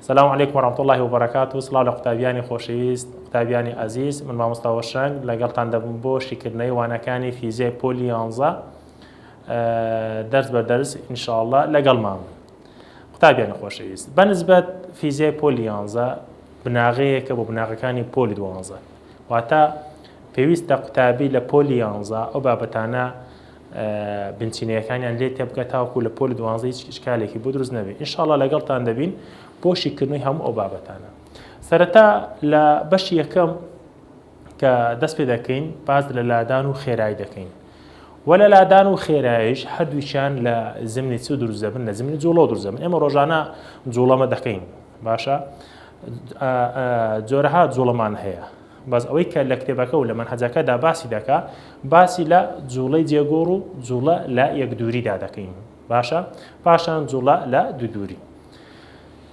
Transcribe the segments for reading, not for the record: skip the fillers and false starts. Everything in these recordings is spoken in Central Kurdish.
السلام عليكم ورحمة الله وبركاته. سلااو لە قوتابیانی خۆشەویست، قوتابیانی عزیز، من مامۆستا وەشەنگ لەگەڵتان دەبم بۆ شیکردنەوەی وانەکانی فیزیای پۆلی 11 دەرس بە دەرس ئینشاءالله لەگەڵمان. قوتابیانی خۆشەویست، بەنسبەت فیزیای پۆلی 11 بناغەیەکە بۆ بناغەکانی پۆلی 12 واتە پێویستە قوتابی لە پۆلی 11 ئەو بابەتانە بنچینەکانیان لێ تێبگە تاوەکو لە پۆلی 12 هیچ ئیشکالێکی بۆ دروست نەبێت. ئینشاءالله لەگەڵتان دەبین بۆ شیکردنەوەی هەموو ئەو بابەتانە. سەرەتا لە بەشی یەکەم کە دەست پێ دەکەین باز لە لادان و خێرایی دەکەین. وە لە لادان و خێراییش هەردووچیان لە زمینی چ دروست دەبن، لە زمینی جوڵە دروست دەبن. ئێمە ڕۆژانە جوڵەمە دەکەین، باشە جۆرەها جوڵەمان هەیە. باز ئەوەی کە لە کتێبەکە و لە مەنهەجەکەدا باسی دەکا باسی لە جوڵەی جێگۆڕ و جوڵە لە یەکدووریدا دەکەین، باشە پاشان جوڵە لە دوودووری.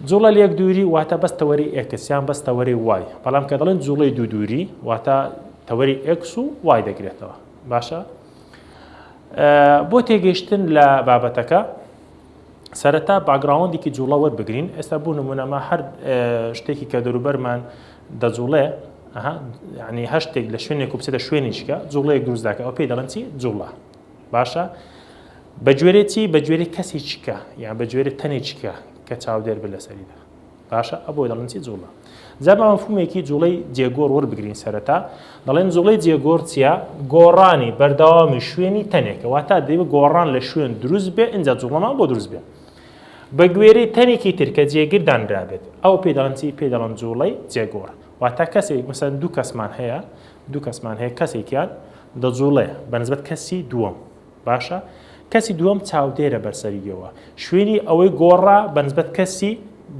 جوڵە لە یەکدووری واتە بەس تەوەری ئێکس یان بەس تەوەری وای، بەڵام کە دەڵێن جوڵەی دوودووری واتە تەوەری ئێکس و وای دەگرێتەوە، باشە. بۆ تێگەیشتن لە بابەتەکە سەرەتا باگراوندێکی جوڵە وەربگرین. ئێستا بوو نمونەما هەر شتێکی کە دەوروبەرمان دەجوڵێ یعنی هەر شتێک لە شوێنێک و بچێتە شوێنیشکە جوڵەیەک دروست دەکات، ئەو پێی دەڵێن چی؟ جوڵە، باشە. بەگوێرە چی؟ بەگوێرە کەسێکیکە یان بەگوێرە تەنێکیکە کە چاودێر بێت لەسەریدا، باشە ئەبۆی دەڵێن چی؟ جوڵە. جا بە مەفهومێکی جوڵەی جێگۆڕ وەربگرین سەرەتا. دەڵێن جوڵەی جێگۆڕ چییە؟ گۆڕانی بەردەوامی شوێنی تەنێکە، واتە دەیوە گۆڕان لە شوێن دروست بێ، ئینجا جوڵەمان بۆ دروست بێ. بە گوێرەی تەنێکی تر کە جێگر دانرابێت ئەو پێی دەڵێن چی؟ پێی دەڵێن جوڵەی جێگۆڕ. واتە کەسێک مەسەن دوو کەسمان هەیە کەسێکیان دەجوڵێ بەنسبەت کەسی دووەم، باشە. کەسی دووەم چاودێرە بەرسەریەوە، شوێنی ئەوەی گۆڕا بەنسبەت کەسی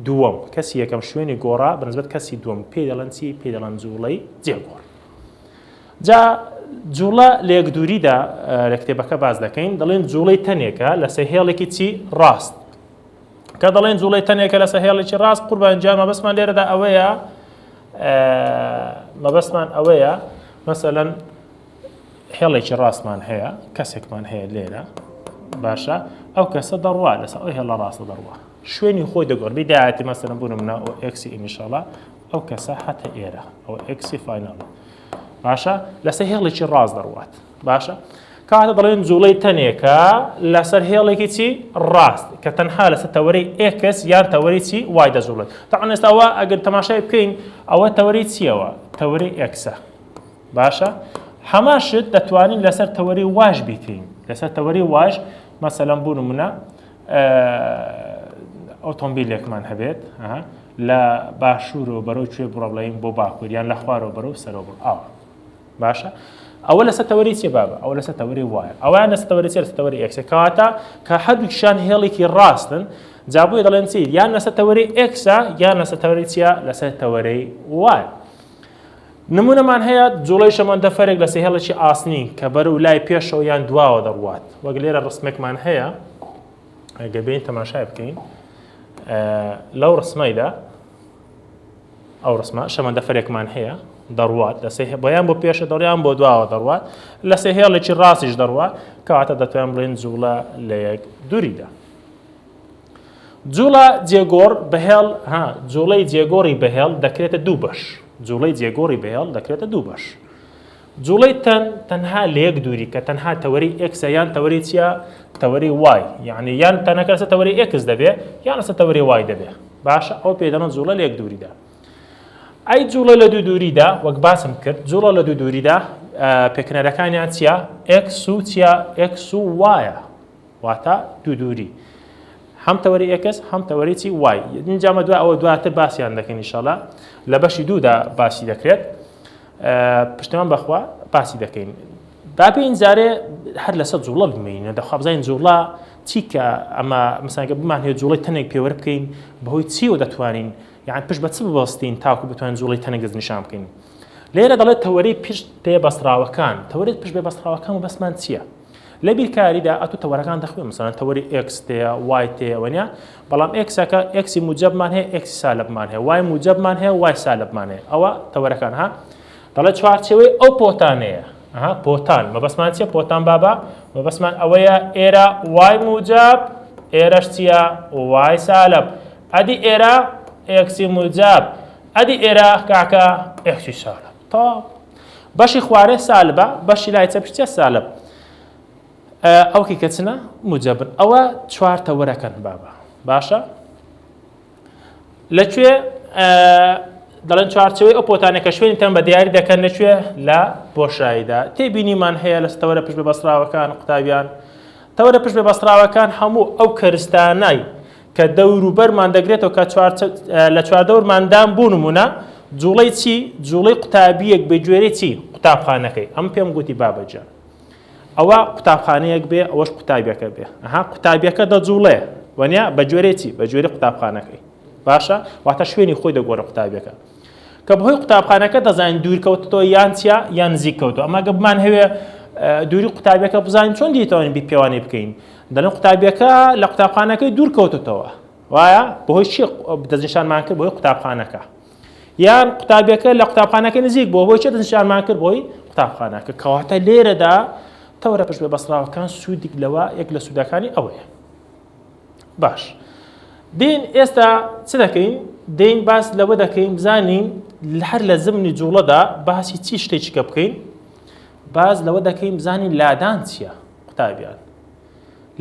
دووەم، کەسی یەکەم شوێنی گۆڕا بەنسبەت کەسی دووەم، پێی دەڵێن چی؟ پێی دەڵێن جوڵەی جێگۆڕ. جا جوڵە لە یەکدووریدا لە کتێبەکە باز دەکەین، دەڵێن جوڵەی تەنێکە لەسەر هێڵێکی چی؟ ڕاست. کە دەڵێن جوڵەی تەنێکە لەسەر هێڵێکی ڕاست، قوربان جان مەبەستمان لێرەدا ئەوەیە مەسەلەن هێڵێکی ڕاستمان هەیە، کەسێکمان هەیە لێرە، باشە. ئەو کەسە دەڕوا لەسەر ئەو هێڵە ڕاستە دەڕوا، شوێنی خۆی دەگۆڕ بیدایەتی مەسەلەن بوون منە ئەو ئێکسی ئینیشەڵە ئەو کەسە هەتە ئێرە ئەو ئێکسی فایناڵە، باشە لەسەر هێڵێکی ڕاست دەڕوات، باشە. کاتە دەڵێن جوڵەی تەنێکە لەسەر هێڵێکی چی؟ ڕاست، کە تەنها لەسەر تەوەرەی ئێکس یان تەوەری چی؟ وای دەجوڵێت. تاوان ئێستا ئەوە ئەگەر تەماشای بکەین ئەوە تەوەری چیەوە؟ تەوەری ئێکسە، باشە. هەماشت دەتوانین لەسەر تەوەری واش بیکەین، لەسەر تەوەری واش مەسەلەن بوو نمونە ئۆتۆمبیلێکمان هەبێت لە باشوورەوە بەرەو کوێ بڕۆڵین بۆ باکوور یان لە خوارەوە بەرەو سەرەوە بڕ ئاوە، باشە. ئەوە لەسەر تەوەری چێ بابە؟ ئەوە لەسەر تەوەری وایە، ئەویان لەسەر تەوەری چێ؟ لەسەر تەوەری ئێکسە، کەواتە کە هەردووکیشیان هێڵێکی ڕاستن جا بۆیە دەڵێن چی؟ یان لەسەر تەوەری ئێکسە یان لەسەر تەوەری چیە؟ لەسەر تەوەری وایە. نمونەمان هەیە جوڵەی شەمەندەفەرێک لەسەر هێڵێکی ئاسنی کە بەرەو لای پێشەوە یان دواوە دەڕوات، وەک لێرە ڕسمێکمان هەیە ئەگە بێین تەماشای بکەین لەو ڕسمەیدا ئەو ڕسمە شەمەندەفەرێکمان هەیە دەڕوات لەسەر بۆیان بۆ پێشە دەڕیان بۆ دواوە دەڕوات لەسەر هێڵێکی ڕاستیش دەڕوات، کەواتە دەتوانین بڵێن جوڵە لە یەک دووریدا. جوڵە جێگۆڕ بەهێڵ جوڵەی جێگۆڕی بەهێڵ دەکرێتە دوو بەش، جوڵەی جێگۆڕی بەهێڵ دەکرێتە دوو بەش. جوڵەی تەنها لە یەک دووری کە تەنها تەوەری ئێکسە یان تەوەری چیە؟ تەوەری وای، یعنی یان تەنەکە لەسەر تەوەری ئێکس دەبێ یان لەسەر تەوەری وای دەبێ، باشە. ئەو پێی دەڵێن جوڵە لە یەک دووریدا. ئەی جوڵە لە دوو دووریدا وەک باسم کرد جوڵە لە دوو دووریدا پێکنەرەکانیان چیە؟ ئێکس و چیە؟ ئێکس و وایە، واتە دوو دووری هەم تەوەری ئێکس هەم تەوەری چی؟ وای. اینجامە دوای ئەوە دواتر باسییان دەکەین ئینشاڵڵا لە بەشی دوودا باسی دەکرێت، پشتیوان بەخوا باسی دەکەین. با پێین جارێ هەر لەسەر جوڵە بمێنە دەخوا بزانین جوڵە چیکە ئەمە مەسەڵەن بمان هەیە جوڵەی تەنێک پێوەرە بکەین بەهۆی چیەوە دەتوانین یان پشت بە چ ببەستین تاکو بتوانین جوڵەی تەنێک دەستنیشان بکەین. لێرە دەڵێت تەوەری پشت پێبەستراوەکان، تەوەری پشت پێبەستراوەکان و بەسمان چییە؟ لە بیرکاریدا ئەتو تەوەرەکان دەخوێن، مەسەڵەن تەوەری ئێکس تەیە وای تەیە وەنیا، بەڵام ئێکسەکە ئێکسی موجەبمان هەیە ئێکسی سالبمان هەیە، وای موجەبمان هەیە وای سالبمان هەیە، ئەوە تەوەرەکان دەڵێت چوارچێوەی ئەو پۆتانەیە پۆتان مەبەستمان چیە؟ پۆتان بابا مەبەستمان ئەوەیە ئێرە وای موجەب ئێرەش چییە؟ وای سالب. ئەدی ئێرە ئێکسی موجب ئەدی ئێرە کاکە ئێکسی سالب تا بەشی خوارێ سالبە بەشی لای چەپشتە سالب ئەوکی کەچنە موجبن ئەوە چوارتە وەرەکەن بابە باشە لەکوێ دەڵێن چوارچەوەی ئەو پۆتانێکە شوێنی تەم بە دیاری دەکەن لەکوێ لە بۆشاییدا تێبینیمان هەیە لە تەوەرە پشت بە بەستراوەکان قوتابیان تەوەرە پشت بە بەستراوەکان هەموو ئەو کەرستانای کە دەوروبەرمان دەگرێتەوە کە لە چواردەورماندان بوو نمونە جوڵەی چی جوڵەی قوتابیەک بە گوێرەی چی قوتابخانەکەی ئەم پێم گوتی بابەجان ئەوە قوتابخانەیەک بێ ئەوەش قوتابیەکە بێ ئەها قوتابیەکە دەجوڵێ وەنیا بە گوێرەی چی بە گوێرەی قوتابخانەکەی باشە واتە شوێنی خۆی دەگۆڕە قوتابیەکە کە بەهۆی قوتابخانەکە دەزانین دوورکەوتەوە یان چیا یان نزیک کەوتەوە ئەمە گە بمان هەوێ دووری قوتابیەکە بزانین چۆن دیتوانین بی پێوانی بکەین دەڵێن قوتابیەکە لە قوتابخانەکەی دوور کەوتەوە وایە بەهۆی چی دەستنیشانمان کرد بەهۆی قوتابخانەکە یان قوتابیەکە لە قوتابخانەکە نزیک بۆ بۆی چه دەستنیشانمان کرد بۆی قوتابخانەکە کەواتە لێرەدا تەوەرە پشت بە بەستراوەکان سوودێک لەوە یەک لە سوودەکانی ئەوەیە باش دین ئێستا چ دەکەین دین باس لەوە دەکەین بزانین هەر لە زمانی جوڵەدا باسی چی شتێکیکە بکەین باز لەوە دەکەین بزانین لادان چییە قوتابیان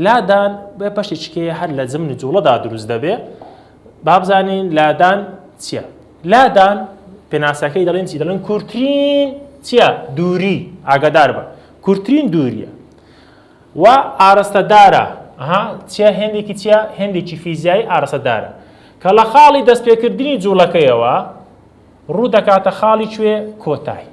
لادان بە بەشێکەیە هەر لە زمانی جوڵەدا دروست دەبێ با بزانین لادان چییە لادان پێناسەکەی دەڵێن چی دەڵێن کورتترین چییە دووری ئاگادار بە کورتترین دووریە و ئاراستەدارە چیە هێندێکی چیە هێندێکی فیزیایی ئاراستەدارە کە لە خاڵی دەستپێکردنی جوڵەکەیەوە ڕوو دەکاتە خاڵی کوێ کۆتای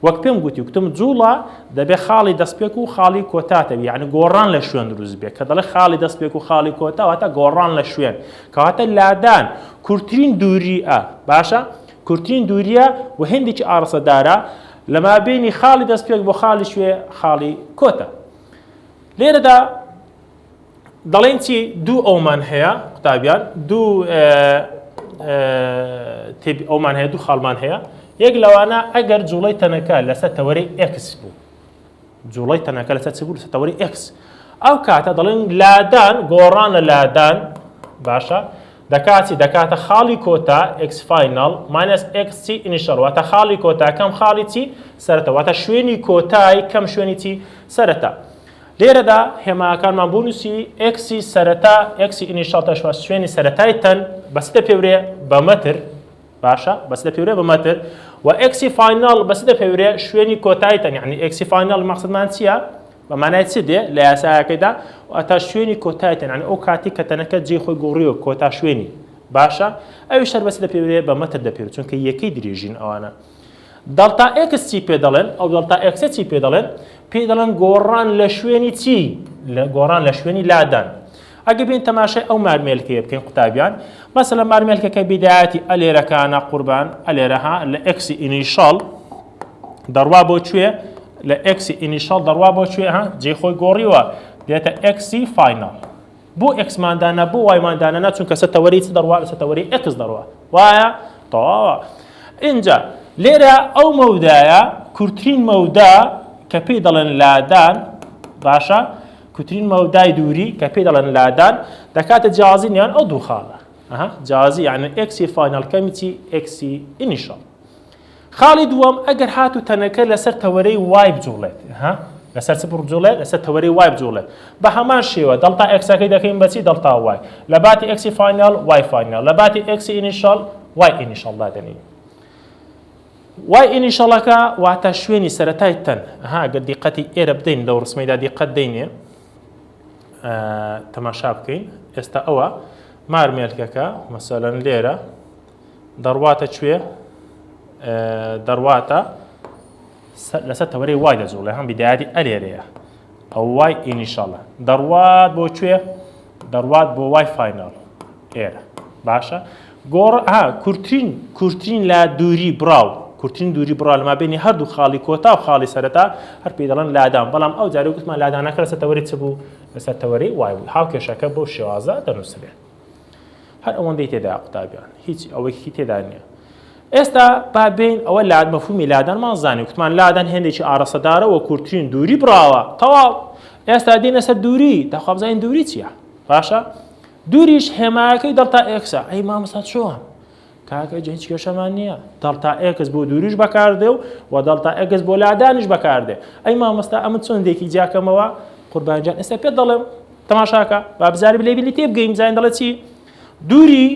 وەک پێم گوتی وتم جوڵە دەبێ خاڵی دەستپێک و خاڵی کۆتاتەوی یعنی گۆڕان لە شوێن دروست بێت کە دەڵێ خاڵی دەستپێک و خاڵی کۆتا واتە گۆڕان لە شوێن کەواتە لادان کورتترین دووریە باشە کورتترین دووریە و هێندێکی ئاراستەدارە لە مابینی خاڵی دەستپێک بۆ خاڵی شوێ خاڵی کۆتە لێرەدا دەڵێن چی دوو ئەومان هەیە قوتابیان دوو ئەومان هەیە دوو خاڵمان هەیە یەک لەوانە ئەگەر جوڵەی تەنەکە لەسەر تەوەرەی ئێکس بوو جوڵەی تەنەکە لەسەر چ بوو لەسەر تەوەرەی ئێکس ئەو کاتە دەڵێن لادان گۆڕان لە لادان باشە دەکاتە خاڵی کۆتا ئێکس فاینال ماینەس ئێکس چی ئینیشەڵ واتە خاڵی کۆتا کەم خاڵی چی سەرەتا واتە شوێنی کۆتای کەم شوێنی چی سەرەتا لێرەدا هێماکانمان بۆ نووسی ئێکسی سەرەتا ئێکسی ئینیشەڵ تەشوا شوێنی سەرەتای تەن بەس دەپێورێ بە مەتر باشە بەس دەپێورێ بە مەتر و ئێکسی فاینال بەس دەپێورێ شوێنی کۆتای تەن یعنی ئێکسی فاینال مەقسەدمان چییە بە مانای چ دێ لە یاسایەکەیدا ئەتا شوێنی کۆتای تەن یعنی ئەو کاتی کە تەنەکە جێی خۆی گۆڕیوە کۆتا شوێنی باشە ئەویش هەر بەس دەپێورێ بە مەتر دەپێورێت چونکە یەکەی درێژین ئەوانە دڵتا ئێکس چی پێ دەڵێن ئەو دڵتا ئێکسە چی پێ دەڵێن پێی دەڵێن گۆڕان لە شوێنی چی گۆڕان لە شوێنی لادان ئەگە بین تەماشای ئەو مارمێلکەیە بکەین قوتابیان مەسەلەن مارمێلکەکە بیدایەتی ئەلێرەکانە قوربان ئەلێرەها لە ئێکسی ئینیشەڵ دەڕوا بۆ کوێ لە ئێکسی ئینیشەڵ دەڕوا بۆ کوێ جێی خۆی گۆڕیوە دێتە ئێکسی فاینال بۆ ئێکسماندانە بۆ وایماندانە چونکە سەتەوەری چ دەڕوا لە سەتەوەری ئێکس دەڕوا وایە تەواوە اینجا لێرە ئەو مەودایە کورتترین مەودا کە پێی دەڵێن لادان باشە کورتترین مەودای دووری کە پێی دەڵێن لادان دەکاتە جیازی نێوان ئەو دوو خاڵە جیازی یعنی ئێکسی فاینال کەمیتی ئێکسی ئینیشەڵ خاڵی دووەم ئەگەر هاتو تەنەکە لەسەر تەوەرەی وای بجوڵێت لەسەر چ بجوڵێت لەسەر تەوەرەی وای بجوڵێت بە هەمان شێوە دڵتا ئێکسەکەی دەکەین بەچی دڵتا وای لە باتی ئێکسی فاینال وای فاینال لە باتی ئێکسی ئینیشەڵ وای ئینیشەڵ دادەنین وای ئینیشەڵەکە واتە شوێنی سەرەتای تەن گەر دیقەتی ئێرە بدەین لەو ڕسمەیدا دیقەت دەینێ تەماشا بکەین ئێستا ئەوە مارمێلکەکە مەسەلەن لێرە دەڕواتە کوێ دەڕواتە لەسەر تەوەرەی وای دەجوڵێ هەم بیدایەتی ئەلێرەیە ئەو وای ئینیشەڵە دەڕوات بۆ کوێ دەڕوات بۆ وای فاینال ئێرە باشە کورتترین لە دووری بڕاو کورتترین دووری بڕا لە مابینی هەردوو خاڵی کۆتا و خاڵی سەرەتا هەر پێی دەڵێن لادان بەڵام ئەو جارێ گوتمان لادانەکە لەسەر تەوەری چ بوو لەسەر تەوەرەی وای بوو هاوکێشەکە بۆ شێوازە دەنووسرێت هەر ئەوەندەی تێدا قوتابیان هیچ ئەوەیەکی تێدا نییە ئێستا با بین ئەوە لاد مەفهومی لادانمان زانین وتمان لادان هێندێکی ئاراستەدارە و کورتترین دووری بڕاوە تەواو ئێستا دێنە سەر دووری داخوابزانین دووری چییە باشە دووریش هێمایەکەی دڵتا ئێکسە ئەی مامۆستا چۆن کاکە هیچ کێشەمان نییە دڵتا ئێکس بۆ دووریش بەکاردێ و دڵتا ئێکس بۆ لادانیش بەکاردێ ئەی مامۆستا ئەمە چۆندێکی جاکەمەوە قوربانجان ئێستا پێ دەڵێم تەماشاکە با بزاری لێبیلی تێ بگەین بزانین دەڵێت چی دووری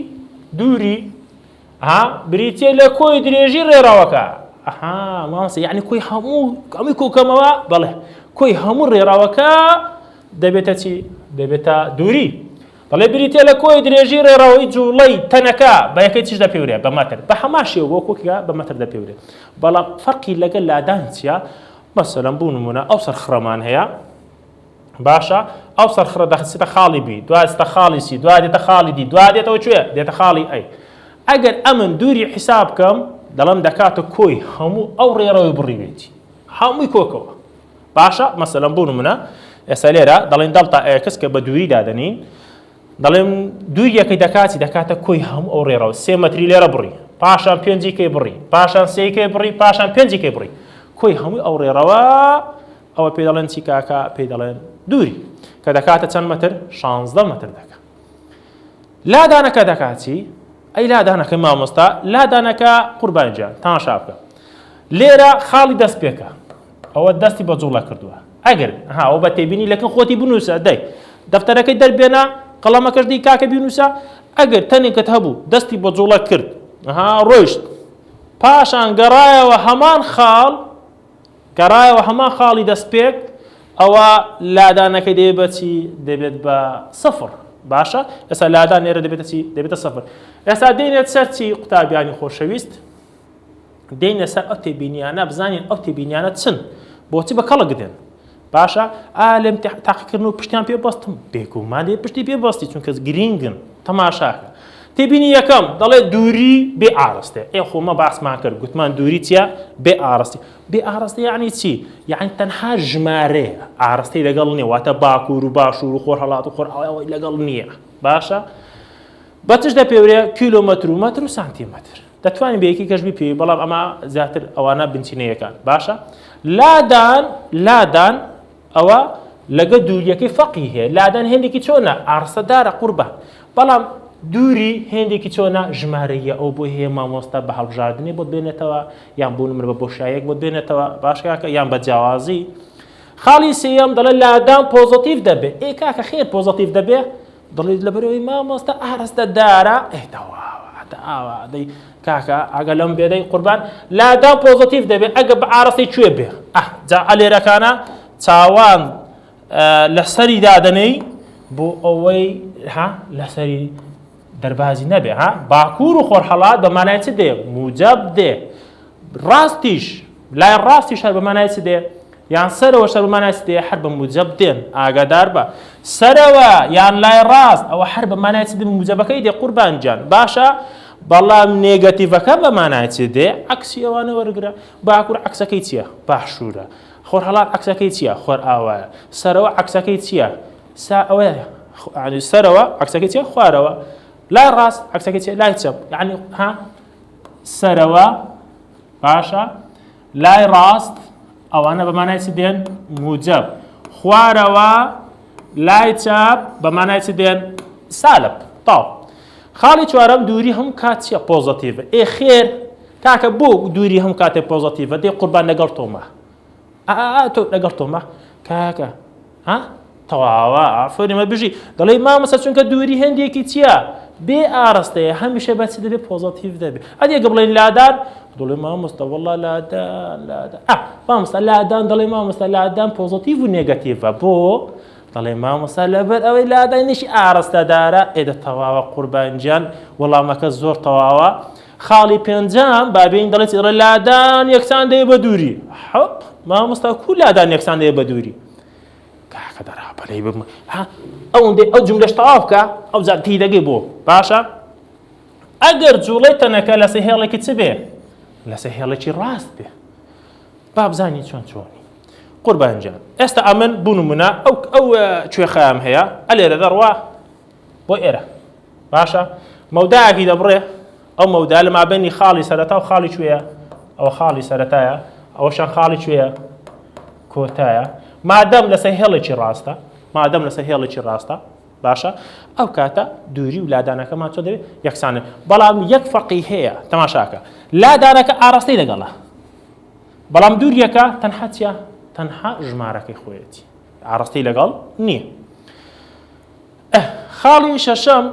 بریتێ لە کۆی درێژی ڕێراوەکە مامۆستا یعنی کۆی هەمووی کۆکەمەوە بەڵێ کۆی هەموو ڕێراوەکە دەبێتە چی دەبێتە دووری بەڵێ بریتێ لە کۆی درێژی ڕێراوەی جوڵەی تەنەکە بە یەکەی چیش دەپێورێ بە مەتر بە هەمان شێوە بۆ کۆکیە بە مەتر دەپێورێ بەڵام فەرقی لەگەڵ لادان چییە مەسەلەن بوو نمونە ئەو سەرخڕەمان هەیە باشە ئەو سەرخڕە دەخسێتە خاڵی بی دوایستە خاڵی سی دوای دێتە خاڵی دی دوای دێتەوە کوێ دێتە خاڵی ئەی ئەگەر ئەمن دووری حیساب بکەم دەڵم دەکاتە کۆی هەموو ئەو ڕێڕەوەی بڕیوێتی هەمووی کۆکەوە باشە مەسەلەن بوو نمونە ئێستا لێرە دەڵێن دڵتا ئێکس کە بە دووری دادەنین دەڵێم دووریەکەی دەکاتە کۆی هەموو ئەو ڕێڕەوە 3 مەتری لێرە بڕی پاشان 5 کەی بڕی پاشان 3 کەی بڕی پاشان 5 کەی بڕی کۆی هەمووی ئەو ڕێڕەوە ئەوە پێ دەڵێن چی کاکە پێی دەڵێن دووری کە دەکاتە چەند مەتر 16 مەتر دەکات لادانەکە دەکاتی ئەی لادانەکە مامۆستا لادانەکە قوربانجان تەماشا بکە لێرە خاڵی دەست پێکە ئەوە دەستی بە جوڵە کردووە ئەگەر ئەوە بە تێبینی لەکن خۆتی بنووسە دەی دەفتەرەکەی دەربێنە قەڵەمەکەش دی کاکە بینووسە ئەگەر تەنێکت هەبوو دەستی بە جوڵە کرد ڕۆیشت پاشان گەڕایەوە هەمان خاڵی دەست پێک ئەوە لادانەکەی دەبێت بە چی دەبێت بە سەفر باشە ئێستا لادان لێرە دەبێتە چی دەبێتە سەفر ئێستا دێنێت سەر چی قوتابیانی خۆشەویست دێنە سەر ئەو تێبینیانە بزانین ئەو تێبینیانە چن بۆچی بە کەڵک دێن باشە لێم تاقیکردن و پشتیان پێ بەستم بێگومان دێ پشتی پێ بەستی چونکە گرینگن تەماشاکە تێبینی یەکەم دەڵێ دووری بێ ئاڕستێ خۆمە باسمان کرد گوتمان دووری چیە بێ ئاڕستی بێ ئاڕستی یعنی چی یعنی تەنها ژمارەیە ئاڕستی لەگەڵ نییە واتە باکوور و باشوور و خۆر هەڵات و خۆرئاوای لەگەڵ نییە باشە بەتش دەپێورێ کیلۆمەتر و مەتر و سانتیمەتر دەتوانین بەیەکی کەش بپێوی بەڵام ئەمە زیاتر ئەوانە بنچینەیەکان باشە لادان ئەوە لەگە دووریەکەی فەقی هەیە لادان هێندێکی چۆنە ئارستەدارە قوربان بەڵام دووری هێندێکی چۆنە ژمارەیە ئەو بۆ هەیە مامۆستا بە هەڵبژاردننی بۆ بێنێتەوە یان بوون من بە بۆشایەک بۆ بێنێتەوە باشکاکە یان بە جیاوازی خاڵی سێیەم دەڵێ لادان پۆزتیڤ دەبێ کاکە خێر پۆزتیڤ دەبێ دڵێت لەبەرەوەی مامۆستا ئارستەدارە دەی کاکە ئەگە لەم بێدەی قوربان لادان پۆزتیڤ دەبێت ئەگە بە ئارستی کوێ بێ جا ئەلێرەکانە چاوان لەسەری دادنەی بۆ ئەوەی لەسەری دەربازی نەبێ باکوور و خۆرهەڵات بە مانای چ دێ موجەب دێ ڕاستیش لای ڕاستیش هەر بە مانای چ دێ یان سەرەوە شەر بە مانای چ دێ هەر بە موجەب دێن ئاگادار بە سەرەوە یان لای ڕاست ئەوە هەر بە مانای چ دێ موجەبەکەی دێ قوربانجان باشە بەڵام نێگەتیڤەکە بە مانای چ دێ عەکسی ئەوانە وەرگرە باکوور عەکسەکەی چییە باشوورە خۆرهەڵات عەکسەکەی چییە خۆر ئاوایە سەرەوە عەکسەکەی چییە ئەوەیە سەرەوە عەکسەکەی چییە خوارەوە لای ڕاست عەکسەکەی چییە لای چەپ یعنی سەرەوە باشە لای ڕاست ئەوانە بە مانای چ دێن موجەب خوارەوە لای چاپ بە مانای چ دێن سالب تاو خاڵی چوارەم دووری هەم کات چییە پۆزتیڤە خێر کاکە بۆ دووری هەم کاتێ پۆزتیڤە دێ قوربان لەگەڵ تۆمە تۆ لەگەڵ تۆمە کاکە تەواوە ئافرێمە بژی دەڵێ مامۆستا چونکە دووری هەندێکی چییە بێ ئاڕستەیە هەمیشە بەچ دەبێت پۆزتیڤ دەبێت ئەدێگە بڵێن لادان دەڵێ مامۆستا وەڵڵا لادان مامۆستا لادان دەڵێ مامۆستا لادان پۆزتیڤ و نێگەتیڤە بۆ دەڵێ مامۆستا لەبەر ئەوەی لادانیشی ئاڕستەدارە ئێدە تەواوە قوربانجان وەڵامەکە زۆر تەواوە خاڵی پێنجام بابین دەڵێت لادان یەکسان دەیە بە دووری مامۆستا کو لادان یەکسان دەیە بە دووری کاکە دەرابەرەی بم ئەو جملەش تەواو بکە ئەو زانتی دەگەی بۆ باشە ئەگەر جوڵەی تەنەکە لەسەر هێڵێکی چ بێ لەسەر هێڵێکی ڕاست بێ با بزانی چۆنی قوربانجان ئێستا ئەمن بوونمونە ئەو کوێخەیەم هەیە ئەلێرە دەڕوا بۆ ئێرە باشە مەودایەکی دەبڕێ ئەو مەودا لە مابەینی خاڵی سەرەتا و خاڵی کوێیە ئەوە خاڵی سەرەتایە ئەوەشان خاڵی کوێیە کۆتایە مادەم لەسەر هێڵێکی ڕاستە باشە ئەو کاتە دووری و لادانەکەمان چۆن دەبێت یەکسانە بەڵام یەک فەرقی هەیە تەماشاکە لادانەکە ئاراستەی لەگەڵە بەڵام دووریەکە تەنها چیە تەنها ژمارەکەی خۆیەتی ئاراستەی لەگەڵ نییە خاڵی شەشەم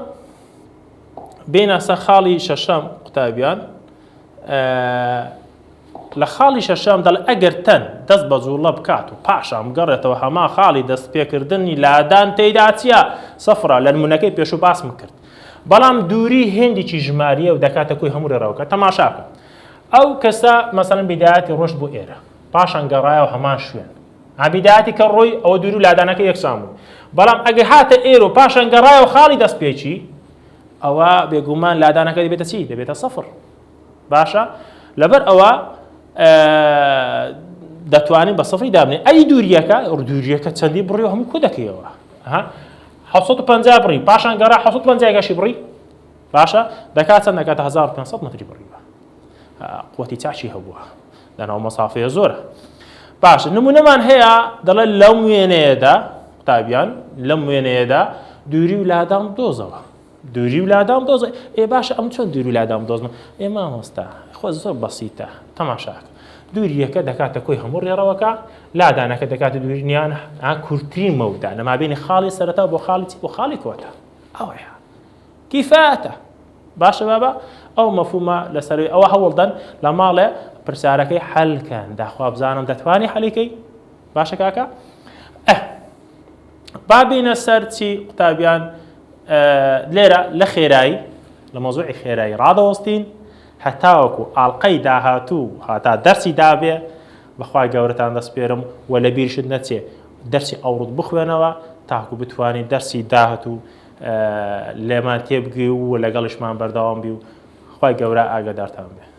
بینە سەر خاڵی شەشەم قوتابیان لە خاڵی شەشەم دەڵێ ئەگەر تەن دەست بە جوڵە بکات و پاشان بگەڕێتەوە هەما خاڵی دەست پێکردنی لادان تێیدا چیە سەفرە لە نمونەکەی پێش و باسم کرد بەڵام دووری هێندێکی ژماریە و دەکاتە کۆی هەموو لێڕەوەکە تەماشاکە ئەو کەسە مەسەڵەن بیدایەتی ڕۆژ بۆ ئێرە پاشان گەڕایەوە هەمان شوێن بیدایەتی کە ڕۆی ئەوە دووری و لادانەکە یەکسان بوو بەڵام ئەگەر هاتە ئێرە و پاشان گەڕایەوە خاڵی دەست پێچی ئەوە بێگومان لادانەکە دەبێتە چی دەبێتە سەفر باشە لەبەر ئەوە دەتوانین بە سەفری دابنێ ئەی دووریەکە دووریەکە چەندی بڕی و هەموو کۆ دەکەیەوە 750 بڕی پاشان گەڕا 750 گەشی بڕی باشە دەکات چەند دەکاتە 1500 مەتری بڕیوە قوتی چاچی هەبووە لەناو مەسافەیە زۆرە باشە نمونەمان هەیە دەڵێت لەم وێنەیەدا قوتابیان لەم وێنەیەدا دووری و لادام دۆزەوە دووری و لادام دۆزە باشە ئەم چۆن دووری و لادام دۆزمە مامۆستا خۆ زۆر بەسیتە تەماشاکە دووریەکە دەکاتە کۆی هەموو ڕێڕەوەکە لادانەکە دەکاتە دوورینیان کورتترین مەودا نەمابینی خاڵی سەرەتا بۆ خاڵی کۆتە ئەوەیە کیفایەتە باشە بابا ئەو مەفهومە لەسەروی ئەوە هەوڵدەن لە ماڵێ پرسیارەکەی حەلکەن داخوا بزانم دەتوانی حەلیکەی باشە کاکە با بینە سەر چی قوتابیان لێرە لە خێرایی لە مۆزوعی خێرایی ڕادەوەستین هەتاوەکو ئاڵلقەی داهاتوو هاتا دەرسی دابێ بەخوای گەورەتان دەست پێرم و لە بیرشت نەچێ دەرسی ئەوڕوت بخوێنەوە تاکو بتوانین دەرسی داهاتوو لێمان تێبگی و لەگەڵشمان بەردەوام بی و خوای گەورە ئاگادارتان بێ